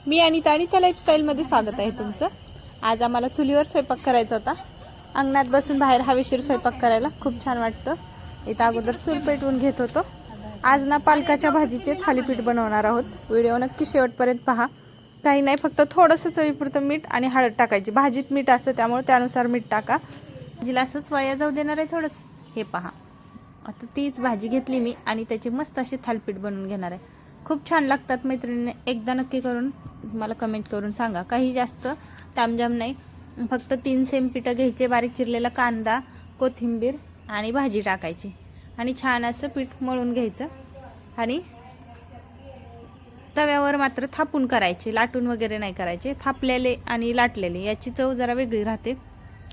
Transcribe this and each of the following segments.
मी अनिता आणि त्या लाईफस्टाईलमध्ये स्वागत आहे तुमचं। आज आम्हाला चुलीवर स्वयंपाक करायचा होता। अंगणात बसून बाहेर हवेशीर स्वयंपाक करायला खूप छान वाटतं। इथं अगोदर चूल पेटवून घेत होतो। आज ना पालकाच्या भाजीचे थालीपीठ बनवणार आहोत। व्हिडिओ नक्की शेवटपर्यंत पहा। काही नाही, फक्त थोडंसं चवीपुरतं मीठ आणि हळद टाकायची। भाजीत मीठ असतं त्यामुळे त्यानुसार मीठ टाका। भाजीला असंच वाया जाऊ देणार आहे थोडंच। हे पहा, आता तीच भाजी घेतली मी आणि त्याची मस्त अशी थालीपीठ बनवून घेणार आहे। खूप छान लागतात मैत्रिणींनी, एकदा नक्की करून मला कमेंट करून सांगा। काही जास्त तामजाम नाही, फक्त 3 सेम पिठं घ्यायचे, बारीक चिरलेला कांदा, कोथिंबीर आणि भाजी टाकायची आणि छान असं पीठ मळून घ्यायचं आणि तव्यावर मात्र थापून करायचे, लाटून वगैरे नाही करायचे। थापलेले आणि लाटलेले याची चव जरा वेगळी राहते।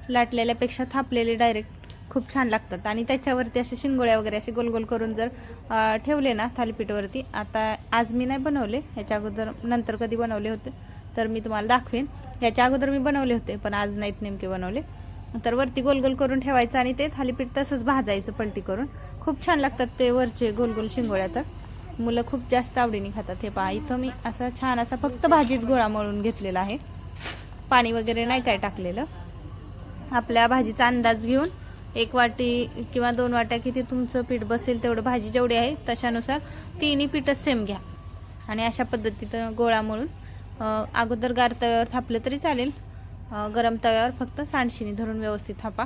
लाटलेल्यापेक्षा थापलेले डायरेक्ट खूप छान लागतात आणि त्याच्यावरती असे शिंगोळ्या वगैरे असे गोल गोल करून जर ठेवले ना थालीपीठावरती, आता आज मी नाही बनवले, याच्या अगोदर नंतर कधी बनवले होते तर मी तुम्हाला दाखवेन। याच्या अगोदर मी बनवले होते पण आज नाहीत नेमके बनवले। तर वरती गोल गोल करून ठेवायचं आणि ते थालीपीठ तसंच भाजायचं पलटी करून। खूप छान लागतात ते वरचे गोल गोल शिंगोळ्या, तर मुलं खूप जास्त आवडीने खातात। हे पहा, इथं मी असा छान असा फक्त भाजीत गोळा मळून घेतलेला आहे, पाणी वगैरे नाही काय टाकलेलं। आपल्या भाजीचा अंदाज घेऊन 1 वाटी किंवा 2 वाट्या किती तुमचं पीठ बसेल तेवढं, भाजी जेवढी आहे तशानुसार तिन्ही पीठं सेम घ्या आणि अशा पद्धतीनं गोळा मळून अगोदर गार तव्यावर थापलं तरी चालेल, गरम तव्यावर फक्त सांडशीने धरून व्यवस्थित थापा।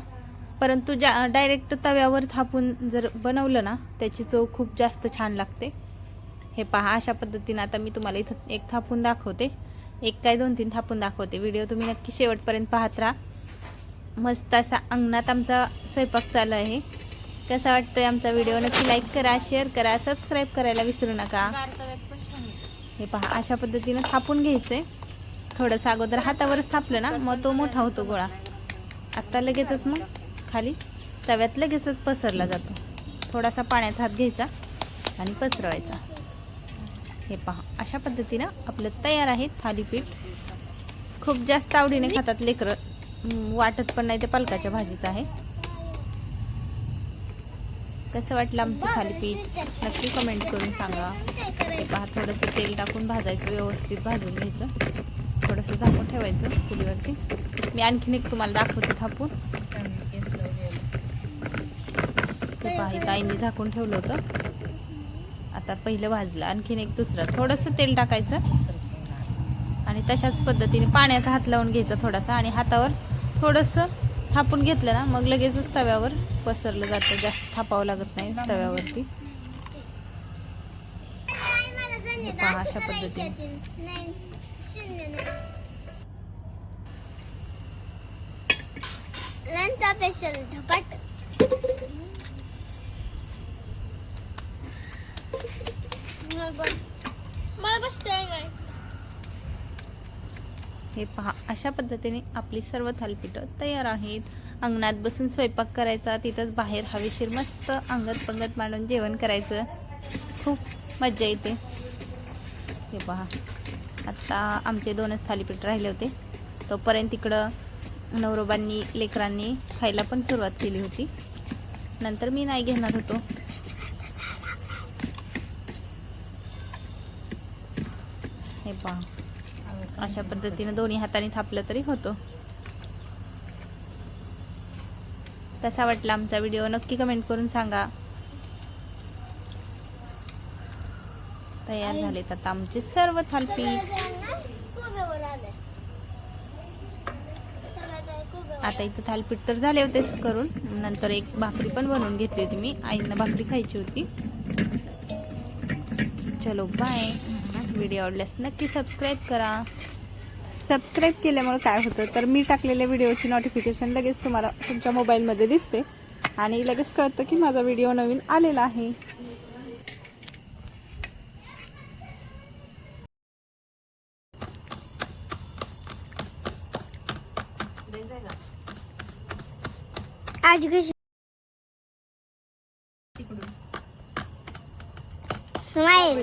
परंतु डायरेक्ट तव्यावर थापून जर बनवलं ना त्याची चव खूप जास्त छान लागते। हे पहा, अशा पद्धतीने आता मी तुम्हाला इथं एक थापून दाखवते, एक काय 2-3 थापून दाखवते। व्हिडिओ तुम्ही नक्की शेवटपर्यंत पाहत राहा। मस्त असा अंगणात आमचा स्वयंपाक चालू आहे। कसा वाटतोय आमचा व्हिडिओ नक्की लाईक करा, शेअर करा, सबस्क्राईब करायला विसरू नका। हे पहा, अशा पद्धतीने थापून घ्यायचंय। थोडंसं अगोदर हातावरच थापलं ना मग तो मोठा होतो गोळा, आता लगेचच मग खाली तव्यात लगेचच पसरला जातो। थोडासा पाण्याचा हात घ्यायचा आणि पसरवायचा। हे पहा, अशा पद्धतीनं आपलं तयार आहे थालीपीठ। खूप जास्त आवडीने खातात लेकरं, वाटत पण नाही ते पालकाच्या भाजीचं आहे। कसं वाटलं आमचं थालीपीठ नक्की कमेंट करून सांगा। हे पहा, थोडंसं तेल टाकून भाजायचं, व्यवस्थित भाजून घ्यायचं, थोडंसं झाकून ठेवायचं चुलीवरती। मी आणखीन एक तुम्हाला दाखवते थापून। हे पहा, ताईंनी झाकून ठेवलं होतं, आता पहिलं भाजलं, आणखीन एक दुसरं। थोडंसं तेल टाकायचं आणि तशाच पद्धतीने पाण्याचा हात लावून घ्यायचा थोडासा आणि हातावर थोडंसं थापून घेतलं ना मग लगेचच तव्यावर पसरलं जातं, जास्त थापावं लागत नाही तव्यावरती। पहा, अशा पद्धतीने हे पहा, अशा पद्धतीने आपली सर्व थालीपीठं तयार आहेत। अंगणात बसून स्वयंपाक करायचा, तिथंच बाहेर हवेशीर मस्त अंगत पंगत मांडून जेवण करायचं, खूप मज्जा येते। हे पहा, आता आमचे 2च थालीपीठ राहिले होते, तोपर्यंत इकडं नवरोबांनी लेकरांनी खायला पण सुरुवात केली होती। नंतर मी नाही घेणार होतो। हे पहा, अशा पद्धतीने दोन्ही हाताने थापलं तरी होतं। कसा वाटला आमचा व्हिडिओ नक्की कमेंट करून सांगा। तयार झालेत आता आमचे सर्व थालीपीठ। आता इथं थालीपीठ तर झाले होतेच करून, नंतर एक भाकरी पण बनवून घेतली होती मी, आईंना भाकरी खायची होती। चलो बाय। व्हिडिओ आवडल्यास नक्की सबस्क्राईब करा। सबस्क्राईब केल्यामुळे काय होतं तर मी टाकलेल्या व्हिडिओची नोटिफिकेशन लगेच तुम्हाला तुमच्या मोबाईलमध्ये दिसते आणि लगेच कळतं की माझा व्हिडिओ नवीन आलेला आहे। आज स्माइल